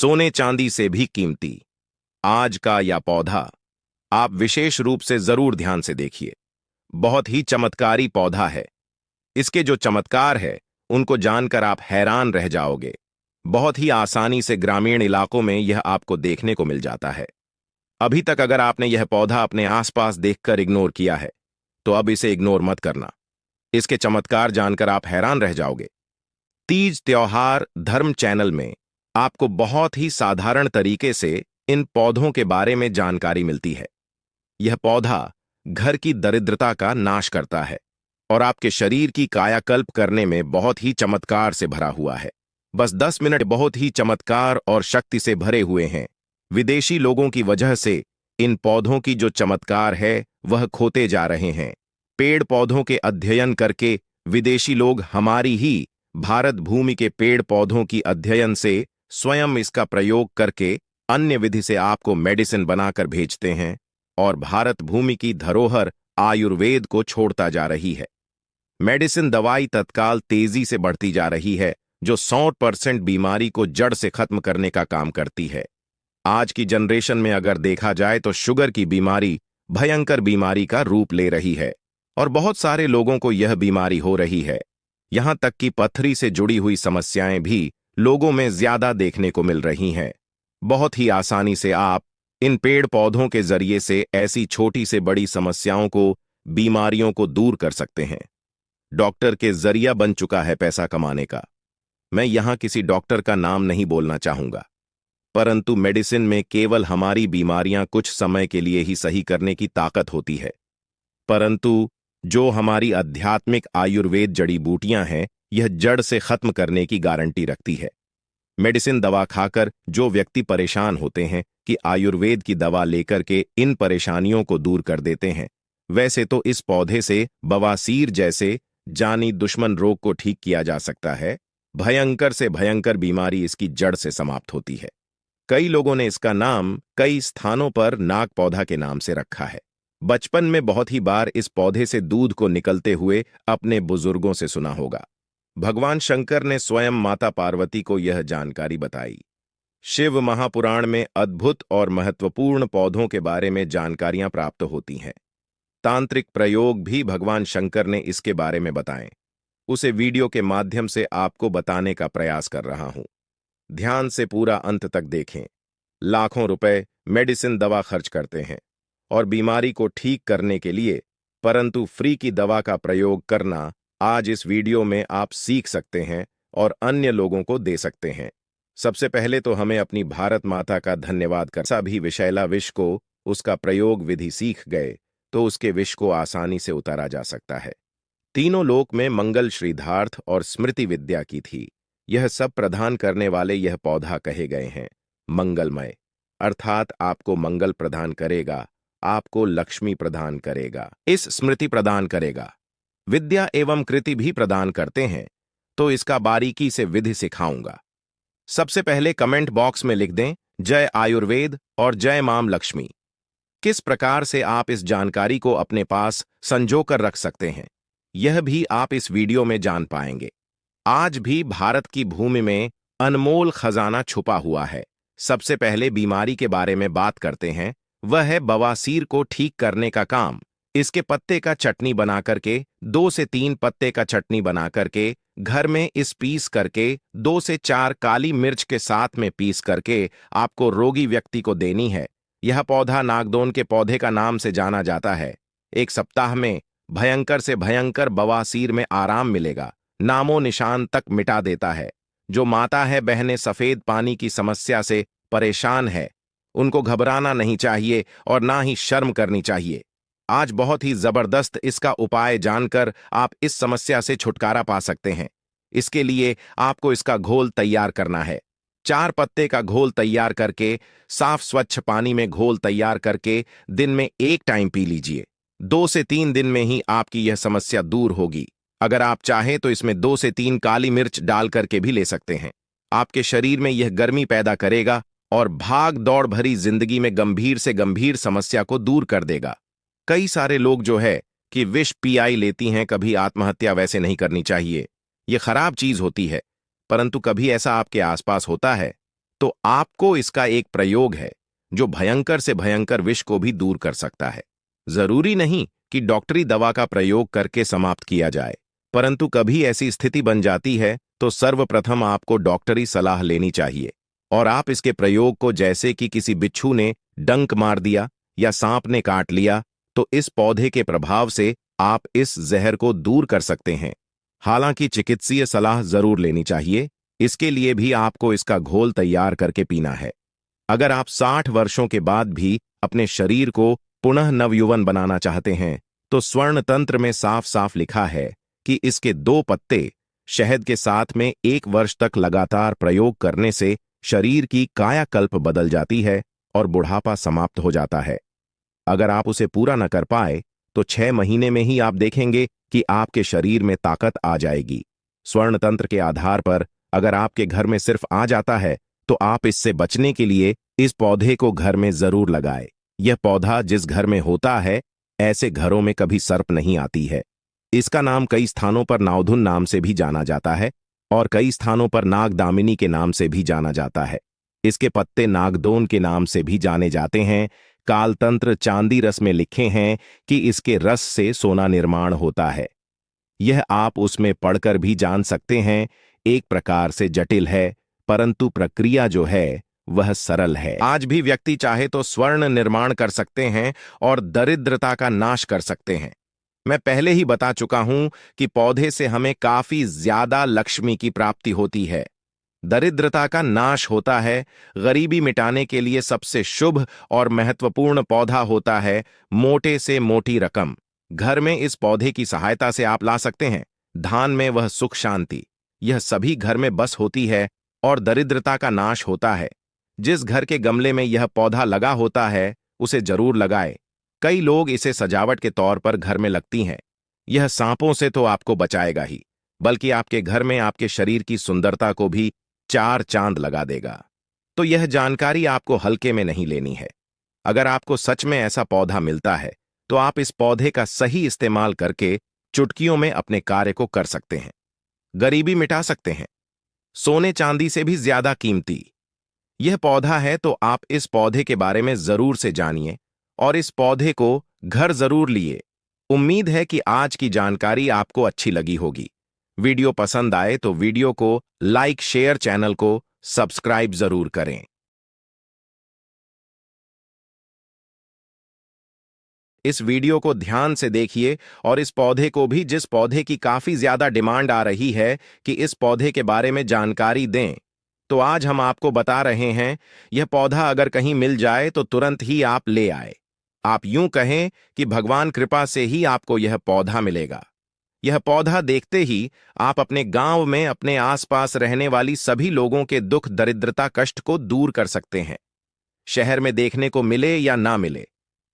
सोने चांदी से भी कीमती। आज का यह पौधा आप विशेष रूप से जरूर ध्यान से देखिए। बहुत ही चमत्कारी पौधा है। इसके जो चमत्कार है उनको जानकर आप हैरान रह जाओगे। बहुत ही आसानी से ग्रामीण इलाकों में यह आपको देखने को मिल जाता है। अभी तक अगर आपने यह पौधा अपने आसपास देखकर इग्नोर किया है तो अब इसे इग्नोर मत करना। इसके चमत्कार जानकर आप हैरान रह जाओगे। तीज त्योहार धर्म चैनल में आपको बहुत ही साधारण तरीके से इन पौधों के बारे में जानकारी मिलती है। यह पौधा घर की दरिद्रता का नाश करता है और आपके शरीर की कायाकल्प करने में बहुत ही चमत्कार से भरा हुआ है। बस 10 मिनट बहुत ही चमत्कार और शक्ति से भरे हुए हैं। विदेशी लोगों की वजह से इन पौधों की जो चमत्कार है वह खोते जा रहे हैं। पेड़ पौधों के अध्ययन करके विदेशी लोग हमारी ही भारत भूमि के पेड़ पौधों की अध्ययन से स्वयं इसका प्रयोग करके अन्य विधि से आपको मेडिसिन बनाकर भेजते हैं और भारत भूमि की धरोहर आयुर्वेद को छोड़ता जा रही है। मेडिसिन दवाई तत्काल तेजी से बढ़ती जा रही है जो 100% बीमारी को जड़ से खत्म करने का काम करती है। आज की जनरेशन में अगर देखा जाए तो शुगर की बीमारी भयंकर बीमारी का रूप ले रही है और बहुत सारे लोगों को यह बीमारी हो रही है। यहां तक कि पथरी से जुड़ी हुई समस्याएं भी लोगों में ज्यादा देखने को मिल रही हैं। बहुत ही आसानी से आप इन पेड़ पौधों के जरिए से ऐसी छोटी से बड़ी समस्याओं को, बीमारियों को दूर कर सकते हैं। डॉक्टर के जरिया बन चुका है पैसा कमाने का। मैं यहां किसी डॉक्टर का नाम नहीं बोलना चाहूंगा, परंतु मेडिसिन में केवल हमारी बीमारियां कुछ समय के लिए ही सही करने की ताकत होती है, परंतु जो हमारी आध्यात्मिक आयुर्वेद जड़ी बूटियां हैं यह जड़ से खत्म करने की गारंटी रखती है। मेडिसिन दवा खाकर जो व्यक्ति परेशान होते हैं कि आयुर्वेद की दवा लेकर के इन परेशानियों को दूर कर देते हैं, वैसे तो इस पौधे से बवासीर जैसे जानी दुश्मन रोग को ठीक किया जा सकता है। भयंकर से भयंकर बीमारी इसकी जड़ से समाप्त होती है। कई लोगों ने इसका नाम कई स्थानों पर नाग पौधा के नाम से रखा है। बचपन में बहुत ही बार इस पौधे से दूध को निकलते हुए अपने बुजुर्गों से सुना होगा। भगवान शंकर ने स्वयं माता पार्वती को यह जानकारी बताई। शिव महापुराण में अद्भुत और महत्वपूर्ण पौधों के बारे में जानकारियां प्राप्त होती हैं। तांत्रिक प्रयोग भी भगवान शंकर ने इसके बारे में बताएं। उसे वीडियो के माध्यम से आपको बताने का प्रयास कर रहा हूं। ध्यान से पूरा अंत तक देखें। लाखों रुपए मेडिसिन दवा खर्च करते हैं और बीमारी को ठीक करने के लिए, परंतु फ्री की दवा का प्रयोग करना आज इस वीडियो में आप सीख सकते हैं और अन्य लोगों को दे सकते हैं। सबसे पहले तो हमें अपनी भारत माता का धन्यवाद कर सभी विषैला विष को उसका प्रयोग विधि सीख गए तो उसके विष को आसानी से उतारा जा सकता है। तीनों लोक में मंगल श्रीधार्थ और स्मृति विद्या की थी। यह सब प्रदान करने वाले यह पौधा कहे गए हैं मंगलमय, अर्थात आपको मंगल प्रदान करेगा, आपको लक्ष्मी प्रदान करेगा, इस स्मृति प्रदान करेगा, विद्या एवं कृति भी प्रदान करते हैं। तो इसका बारीकी से विधि सिखाऊंगा। सबसे पहले कमेंट बॉक्स में लिख दें जय आयुर्वेद और जय मां लक्ष्मी। किस प्रकार से आप इस जानकारी को अपने पास संजोकर रख सकते हैं यह भी आप इस वीडियो में जान पाएंगे। आज भी भारत की भूमि में अनमोल खजाना छुपा हुआ है। सबसे पहले बीमारी के बारे में बात करते हैं, वह है बवासीर को ठीक करने का काम। इसके पत्ते का चटनी बना करके 2 से 3 पत्ते का चटनी बना करके घर में इस पीस करके 2 से 4 काली मिर्च के साथ में पीस करके आपको रोगी व्यक्ति को देनी है। यह पौधा नागदोन के पौधे का नाम से जाना जाता है। 1 सप्ताह में भयंकर से भयंकर बवासीर में आराम मिलेगा, नामो निशान तक मिटा देता है। जो माता है बहनें सफेद पानी की समस्या से परेशान है उनको घबराना नहीं चाहिए और ना ही शर्म करनी चाहिए। आज बहुत ही जबरदस्त इसका उपाय जानकर आप इस समस्या से छुटकारा पा सकते हैं। इसके लिए आपको इसका घोल तैयार करना है। 4 पत्ते का घोल तैयार करके साफ स्वच्छ पानी में घोल तैयार करके दिन में 1 टाइम पी लीजिए। 2 से 3 दिन में ही आपकी यह समस्या दूर होगी। अगर आप चाहें तो इसमें 2 से 3 काली मिर्च डाल करके भी ले सकते हैं। आपके शरीर में यह गर्मी पैदा करेगा और भाग दौड़ भरी जिंदगी में गंभीर से गंभीर समस्या को दूर कर देगा। कई सारे लोग जो है कि विष पीआई लेती हैं, कभी आत्महत्या वैसे नहीं करनी चाहिए, यह खराब चीज होती है, परंतु कभी ऐसा आपके आसपास होता है तो आपको इसका एक प्रयोग है जो भयंकर से भयंकर विष को भी दूर कर सकता है। जरूरी नहीं कि डॉक्टरी दवा का प्रयोग करके समाप्त किया जाए, परंतु कभी ऐसी स्थिति बन जाती है तो सर्वप्रथम आपको डॉक्टरी सलाह लेनी चाहिए। और आप इसके प्रयोग को जैसे कि किसी बिच्छू ने डंक मार दिया या सांप ने काट लिया, तो इस पौधे के प्रभाव से आप इस जहर को दूर कर सकते हैं। हालांकि चिकित्सीय सलाह जरूर लेनी चाहिए। इसके लिए भी आपको इसका घोल तैयार करके पीना है। अगर आप 60 वर्षों के बाद भी अपने शरीर को पुनः नवयुवन बनाना चाहते हैं, तो स्वर्ण तंत्र में साफ साफ लिखा है कि इसके 2 पत्ते शहद के साथ में 1 वर्ष तक लगातार प्रयोग करने से शरीर की कायाकल्प बदल जाती है और बुढ़ापा समाप्त हो जाता है। अगर आप उसे पूरा न कर पाए तो 6 महीने में ही आप देखेंगे कि आपके शरीर में ताकत आ जाएगी। स्वर्ण तंत्र के आधार पर अगर आपके घर में सिर्फ आ जाता है तो आप इससे बचने के लिए इस पौधे को घर में जरूर लगाएं। यह पौधा जिस घर में होता है, ऐसे घरों में कभी सर्प नहीं आती है। इसका नाम कई स्थानों पर नावधुन नाम से भी जाना जाता है और कई स्थानों पर नागदामिनी के नाम से भी जाना जाता है। इसके पत्ते नागदोन के नाम से भी जाने जाते हैं। कालतंत्र चांदी रस में लिखे हैं कि इसके रस से सोना निर्माण होता है। यह आप उसमें पढ़कर भी जान सकते हैं। एक प्रकार से जटिल है, परंतु प्रक्रिया जो है वह सरल है। आज भी व्यक्ति चाहे तो स्वर्ण निर्माण कर सकते हैं और दरिद्रता का नाश कर सकते हैं। मैं पहले ही बता चुका हूं कि पौधे से हमें काफी ज्यादा लक्ष्मी की प्राप्ति होती है। दरिद्रता का नाश होता है। गरीबी मिटाने के लिए सबसे शुभ और महत्वपूर्ण पौधा होता है मोटे से मोटी रकम। घर में इस पौधे की सहायता से आप ला सकते हैं धान में वह सुख शांति। यह सभी घर में बस होती है और दरिद्रता का नाश होता है। जिस घर के गमले में यह पौधा लगा होता है उसे जरूर लगाए। कई लोग इसे सजावट के तौर पर घर में लगती हैं। यह सांपों से तो आपको बचाएगा ही, बल्कि आपके घर में आपके शरीर की सुंदरता को भी 4 चांद लगा देगा। तो यह जानकारी आपको हल्के में नहीं लेनी है। अगर आपको सच में ऐसा पौधा मिलता है तो आप इस पौधे का सही इस्तेमाल करके चुटकियों में अपने कार्य को कर सकते हैं। गरीबी मिटा सकते हैं। सोने चांदी से भी ज्यादा कीमती यह पौधा है, तो आप इस पौधे के बारे में जरूर से जानिए और इस पौधे को घर जरूर लिए। उम्मीद है कि आज की जानकारी आपको अच्छी लगी होगी। वीडियो पसंद आए तो वीडियो को लाइक, शेयर, चैनल को सब्सक्राइब जरूर करें। इस वीडियो को ध्यान से देखिए और इस पौधे को भी, जिस पौधे की काफी ज्यादा डिमांड आ रही है कि इस पौधे के बारे में जानकारी दें, तो आज हम आपको बता रहे हैं। यह पौधा अगर कहीं मिल जाए तो तुरंत ही आप ले आए। आप यूं कहें कि भगवान कृपा से ही आपको यह पौधा मिलेगा। यह पौधा देखते ही आप अपने गांव में अपने आसपास रहने वाली सभी लोगों के दुख, दरिद्रता, कष्ट को दूर कर सकते हैं। शहर में देखने को मिले या ना मिले,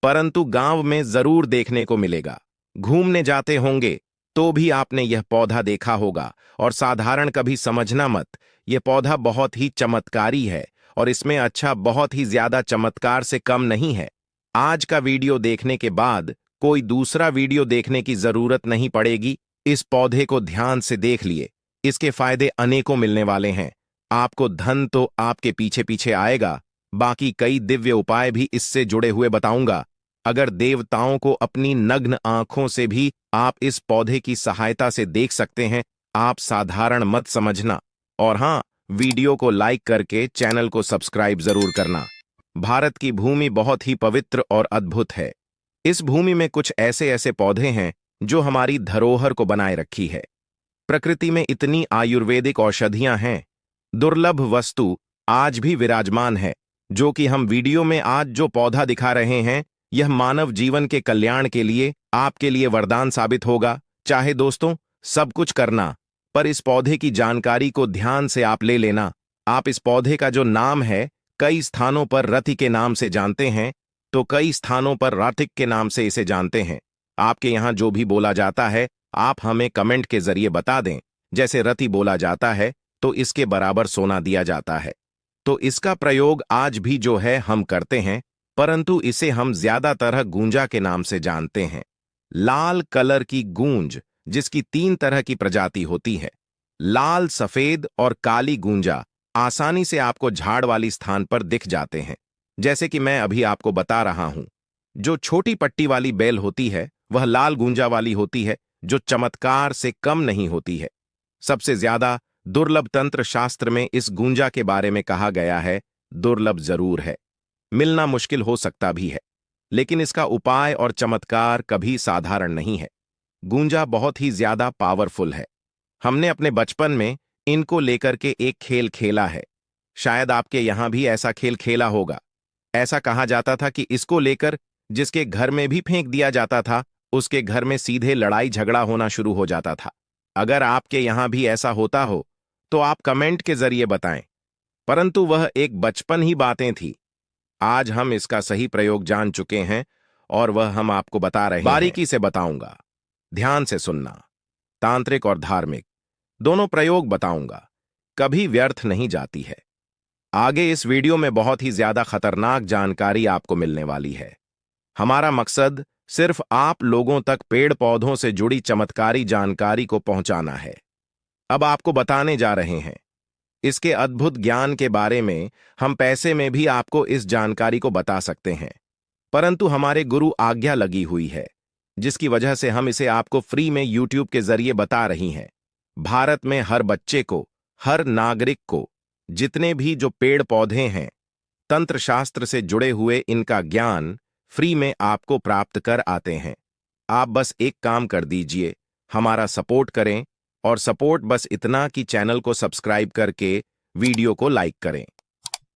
परंतु गांव में जरूर देखने को मिलेगा। घूमने जाते होंगे तो भी आपने यह पौधा देखा होगा। और साधारण कभी समझना मत, यह पौधा बहुत ही चमत्कारी है और इसमें अच्छा बहुत ही ज्यादा चमत्कार से कम नहीं है। आज का वीडियो देखने के बाद कोई दूसरा वीडियो देखने की जरूरत नहीं पड़ेगी। इस पौधे को ध्यान से देख लिए, इसके फायदे अनेकों मिलने वाले हैं। आपको धन तो आपके पीछे पीछे आएगा, बाकी कई दिव्य उपाय भी इससे जुड़े हुए बताऊंगा। अगर देवताओं को अपनी नग्न आंखों से भी आप इस पौधे की सहायता से देख सकते हैं, आप साधारण मत समझना। और हां, वीडियो को लाइक करके चैनल को सब्सक्राइब जरूर करना। भारत की भूमि बहुत ही पवित्र और अद्भुत है। इस भूमि में कुछ ऐसे ऐसे पौधे हैं जो हमारी धरोहर को बनाए रखी है। प्रकृति में इतनी आयुर्वेदिक औषधियां हैं, दुर्लभ वस्तु आज भी विराजमान है, जो कि हम वीडियो में आज जो पौधा दिखा रहे हैं, यह मानव जीवन के कल्याण के लिए आपके लिए वरदान साबित होगा। चाहे दोस्तों सब कुछ करना, पर इस पौधे की जानकारी को ध्यान से आप ले लेना। आप इस पौधे का जो नाम है, कई स्थानों पर रति के नाम से जानते हैं, तो कई स्थानों पर रातिक के नाम से इसे जानते हैं। आपके यहां जो भी बोला जाता है आप हमें कमेंट के जरिए बता दें। जैसे रति बोला जाता है तो इसके बराबर सोना दिया जाता है। तो इसका प्रयोग आज भी जो है हम करते हैं, परंतु इसे हम ज्यादातर गूंजा के नाम से जानते हैं। लाल कलर की गूंज, जिसकी 3 तरह की प्रजाति होती है, लाल, सफेद और काली गूंजा, आसानी से आपको झाड़ वाली स्थान पर दिख जाते हैं, जैसे कि मैं अभी आपको बता रहा हूं। जो छोटी पट्टी वाली बेल होती है वह लाल गूंजा वाली होती है, जो चमत्कार से कम नहीं होती है। सबसे ज्यादा दुर्लभ तंत्र शास्त्र में इस गूंजा के बारे में कहा गया है। दुर्लभ जरूर है, मिलना मुश्किल हो सकता भी है, लेकिन इसका उपाय और चमत्कार कभी साधारण नहीं है। गूंजा बहुत ही ज्यादा पावरफुल है। हमने अपने बचपन में इनको लेकर के एक खेल खेला है। शायद आपके यहां भी ऐसा खेल खेला होगा। ऐसा कहा जाता था कि इसको लेकर जिसके घर में भी फेंक दिया जाता था, उसके घर में सीधे लड़ाई झगड़ा होना शुरू हो जाता था। अगर आपके यहां भी ऐसा होता हो तो आप कमेंट के जरिए बताएं। परंतु वह एक बचपन ही बातें थी। आज हम इसका सही प्रयोग जान चुके हैं और वह हम आपको बता रहे हैं। बारीकी से बताऊंगा, ध्यान से सुनना। तांत्रिक और धार्मिक दोनों प्रयोग बताऊंगा, कभी व्यर्थ नहीं जाती है। आगे इस वीडियो में बहुत ही ज्यादा खतरनाक जानकारी आपको मिलने वाली है। हमारा मकसद सिर्फ आप लोगों तक पेड़ पौधों से जुड़ी चमत्कारी जानकारी को पहुंचाना है। अब आपको बताने जा रहे हैं इसके अद्भुत ज्ञान के बारे में। हम पैसे में भी आपको इस जानकारी को बता सकते हैं, परंतु हमारे गुरु आज्ञा लगी हुई है, जिसकी वजह से हम इसे आपको फ्री में YouTube के जरिए बता रही हैं। भारत में हर बच्चे को, हर नागरिक को, जितने भी जो पेड़ पौधे हैं, तंत्र शास्त्र से जुड़े हुए, इनका ज्ञान फ्री में आपको प्राप्त कर आते हैं। आप बस एक काम कर दीजिए, हमारा सपोर्ट करें, और सपोर्ट बस इतना कि चैनल को सब्सक्राइब करके वीडियो को लाइक करें।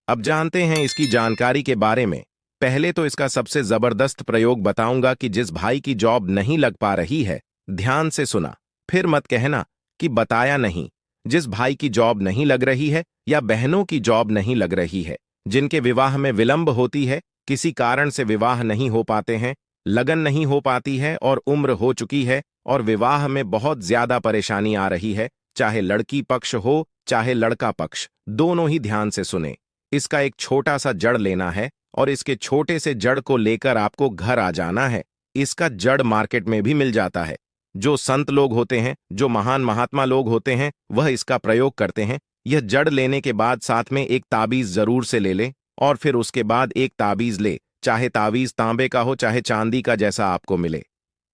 अब जानते हैं इसकी जानकारी के बारे में। पहले तो इसका सबसे जबरदस्त प्रयोग बताऊंगा कि जिस भाई की जॉब नहीं लग पा रही है, ध्यान से सुना, फिर मत कहना कि बताया नहीं। जिस भाई की जॉब नहीं लग रही है या बहनों की जॉब नहीं लग रही है, जिनके विवाह में विलंब होती है, किसी कारण से विवाह नहीं हो पाते हैं, लगन नहीं हो पाती है और उम्र हो चुकी है और विवाह में बहुत ज्यादा परेशानी आ रही है, चाहे लड़की पक्ष हो चाहे लड़का पक्ष, दोनों ही ध्यान से सुने। इसका एक छोटा सा जड़ लेना है और इसके छोटे से जड़ को लेकर आपको घर आ जाना है। इसका जड़ मार्केट में भी मिल जाता है। जो संत लोग होते हैं, जो महान महात्मा लोग होते हैं, वह इसका प्रयोग करते हैं। यह जड़ लेने के बाद साथ में एक ताबीज जरूर से ले ले, और फिर उसके बाद एक ताबीज ले, चाहे ताबीज तांबे का हो चाहे चांदी का, जैसा आपको मिले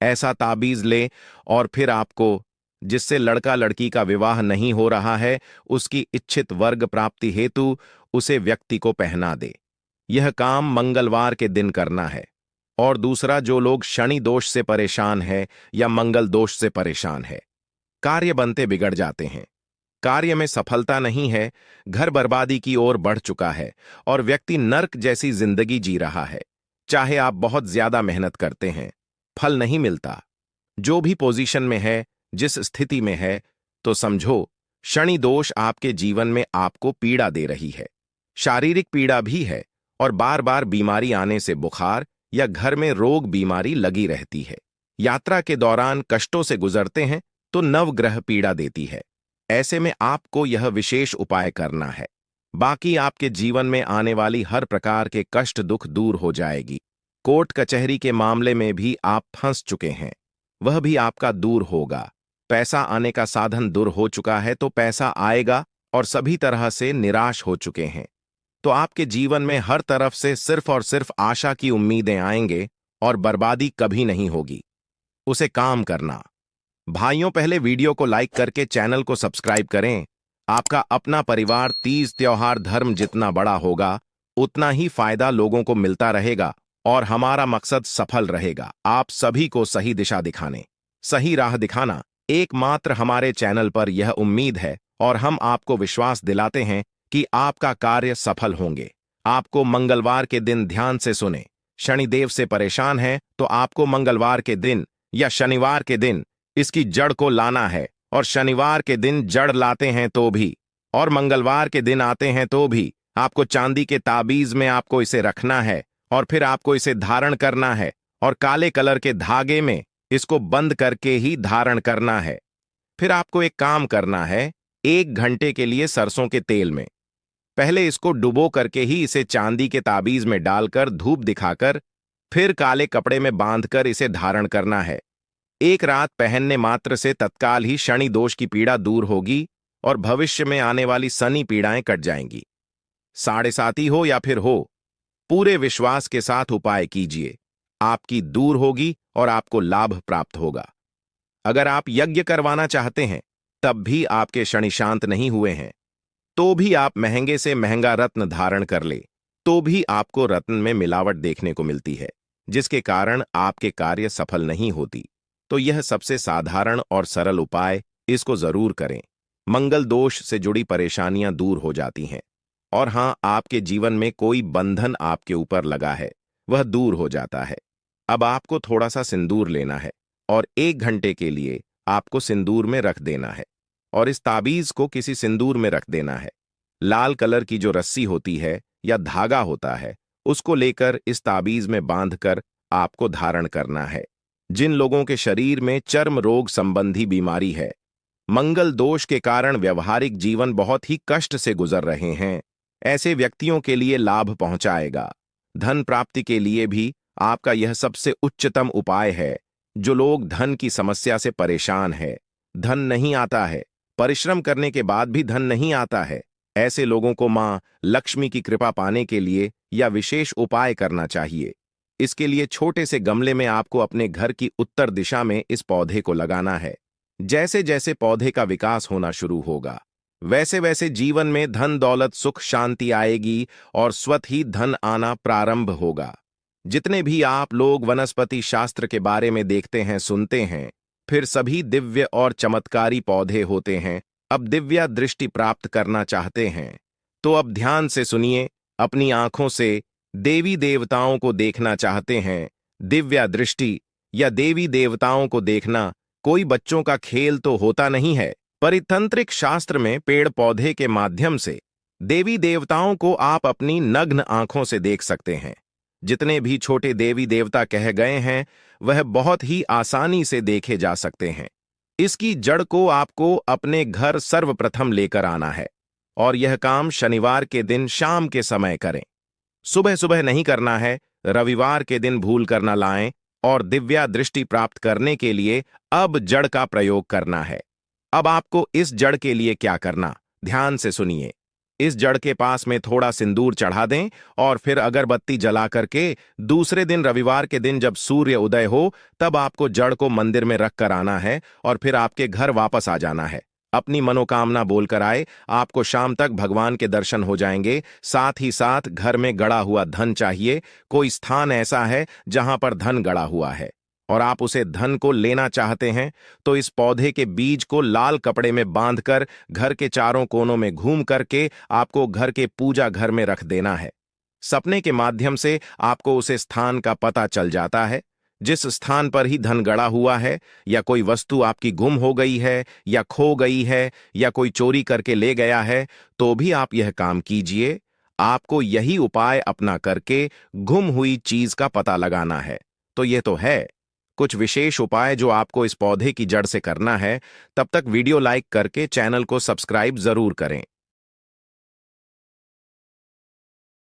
ऐसा ताबीज ले। और फिर आपको जिससे लड़का लड़की का विवाह नहीं हो रहा है, उसकी इच्छित वर्ग प्राप्ति हेतु उसे व्यक्ति को पहना दे। यह काम मंगलवार के दिन करना है। और दूसरा, जो लोग शनि दोष से परेशान है या मंगल दोष से परेशान है, कार्य बनते बिगड़ जाते हैं, कार्य में सफलता नहीं है, घर बर्बादी की ओर बढ़ चुका है और व्यक्ति नर्क जैसी जिंदगी जी रहा है, चाहे आप बहुत ज्यादा मेहनत करते हैं, फल नहीं मिलता। जो भी पोजीशन में है, जिस स्थिति में है, तो समझो शनि दोष आपके जीवन में आपको पीड़ा दे रही है। शारीरिक पीड़ा भी है और बार बार बीमारी आने से बुखार या घर में रोग बीमारी लगी रहती है। यात्रा के दौरान कष्टों से गुजरते हैं तो नवग्रह पीड़ा देती है। ऐसे में आपको यह विशेष उपाय करना है, बाकी आपके जीवन में आने वाली हर प्रकार के कष्ट दुख दूर हो जाएगी। कोर्ट कचहरी के मामले में भी आप फंस चुके हैं, वह भी आपका दूर होगा। पैसा आने का साधन दूर हो चुका है तो पैसा आएगा, और सभी तरह से निराश हो चुके हैं तो आपके जीवन में हर तरफ से सिर्फ और सिर्फ आशा की उम्मीदें आएंगे और बर्बादी कभी नहीं होगी। उसे काम करना। भाइयों, पहले वीडियो को लाइक करके चैनल को सब्सक्राइब करें। आपका अपना परिवार, तीज त्योहार, धर्म जितना बड़ा होगा उतना ही फायदा लोगों को मिलता रहेगा और हमारा मकसद सफल रहेगा, आप सभी को सही दिशा दिखाने, सही राह दिखाना। एकमात्र हमारे चैनल पर यह उम्मीद है और हम आपको विश्वास दिलाते हैं कि आपका कार्य सफल होंगे। आपको मंगलवार के दिन ध्यान से सुने। शनिदेव से परेशान है तो आपको मंगलवार के दिन या शनिवार के दिन इसकी जड़ को लाना है, और शनिवार के दिन जड़ लाते हैं तो भी और मंगलवार के दिन आते हैं तो भी आपको चांदी के ताबीज में आपको इसे रखना है और फिर आपको इसे धारण करना है और काले कलर के धागे में इसको बंद करके ही धारण करना है। फिर आपको एक काम करना है, 1 घंटे के लिए सरसों के तेल में पहले इसको डुबो करके ही इसे चांदी के ताबीज में डालकर धूप दिखाकर फिर काले कपड़े में बांधकर इसे धारण करना है। 1 रात पहनने मात्र से तत्काल ही शनि दोष की पीड़ा दूर होगी और भविष्य में आने वाली शनि पीड़ाएं कट जाएंगी। साढ़े साती हो या फिर हो, पूरे विश्वास के साथ उपाय कीजिए, आपकी दूर होगी और आपको लाभ प्राप्त होगा। अगर आप यज्ञ करवाना चाहते हैं तब भी आपके शनि शांत नहीं हुए हैं, तो भी आप महंगे से महंगा रत्न धारण कर ले, तो भी आपको रत्न में मिलावट देखने को मिलती है, जिसके कारण आपके कार्य सफल नहीं होती। तो यह सबसे साधारण और सरल उपाय, इसको जरूर करें। मंगल दोष से जुड़ी परेशानियां दूर हो जाती हैं। और हां, आपके जीवन में कोई बंधन आपके ऊपर लगा है, वह दूर हो जाता है। अब आपको थोड़ा सा सिंदूर लेना है और 1 घंटे के लिए आपको सिंदूर में रख देना है और इस ताबीज को किसी सिंदूर में रख देना है। लाल कलर की जो रस्सी होती है या धागा होता है, उसको लेकर इस ताबीज में बांधकर आपको धारण करना है। जिन लोगों के शरीर में चर्म रोग संबंधी बीमारी है, मंगल दोष के कारण व्यवहारिक जीवन बहुत ही कष्ट से गुजर रहे हैं, ऐसे व्यक्तियों के लिए लाभ पहुंचाएगा। धन प्राप्ति के लिए भी आपका यह सबसे उच्चतम उपाय है। जो लोग धन की समस्या से परेशान है, धन नहीं आता है, परिश्रम करने के बाद भी धन नहीं आता है, ऐसे लोगों को मां लक्ष्मी की कृपा पाने के लिए या विशेष उपाय करना चाहिए। इसके लिए छोटे से गमले में आपको अपने घर की उत्तर दिशा में इस पौधे को लगाना है। जैसे जैसे पौधे का विकास होना शुरू होगा, वैसे वैसे जीवन में धन दौलत सुख शांति आएगी और स्वतः ही धन आना प्रारंभ होगा। जितने भी आप लोग वनस्पति शास्त्र के बारे में देखते हैं, सुनते हैं, फिर सभी दिव्य और चमत्कारी पौधे होते हैं। अब दिव्या दृष्टि प्राप्त करना चाहते हैं तो अब ध्यान से सुनिए। अपनी आंखों से देवी देवताओं को देखना चाहते हैं, दिव्या दृष्टि या देवी देवताओं को देखना कोई बच्चों का खेल तो होता नहीं है। परितंत्रिक शास्त्र में पेड़ पौधे के माध्यम से देवी देवताओं को आप अपनी नग्न आंखों से देख सकते हैं। जितने भी छोटे देवी देवता कहे गए हैं, वह बहुत ही आसानी से देखे जा सकते हैं। इसकी जड़ को आपको अपने घर सर्वप्रथम लेकर आना है और यह काम शनिवार के दिन शाम के समय करें। सुबह सुबह नहीं करना है, रविवार के दिन भूल कर न लाएं। और दिव्या दृष्टि प्राप्त करने के लिए अब जड़ का प्रयोग करना है। अब आपको इस जड़ के लिए क्या करना, ध्यान से सुनिए। इस जड़ के पास में थोड़ा सिंदूर चढ़ा दें और फिर अगरबत्ती जला करके दूसरे दिन रविवार के दिन जब सूर्य उदय हो, तब आपको जड़ को मंदिर में रख कर आना है और फिर आपके घर वापस आ जाना है। अपनी मनोकामना बोलकर आए, आपको शाम तक भगवान के दर्शन हो जाएंगे। साथ ही साथ घर में गड़ा हुआ धन चाहिए। कोई स्थान ऐसा है जहां पर धन गड़ा हुआ है और आप उसे धन को लेना चाहते हैं, तो इस पौधे के बीज को लाल कपड़े में बांधकर घर के चारों कोनों में घूम करके आपको घर के पूजा घर में रख देना है। सपने के माध्यम से आपको उस स्थान का पता चल जाता है जिस स्थान पर ही धन गड़ा हुआ है, या कोई वस्तु आपकी गुम हो गई है या खो गई है या कोई चोरी करके ले गया है, तो भी आप यह काम कीजिए। आपको यही उपाय अपना करके गुम हुई चीज का पता लगाना है। तो यह तो है कुछ विशेष उपाय जो आपको इस पौधे की जड़ से करना है। तब तक वीडियो लाइक करके चैनल को सब्सक्राइब जरूर करें।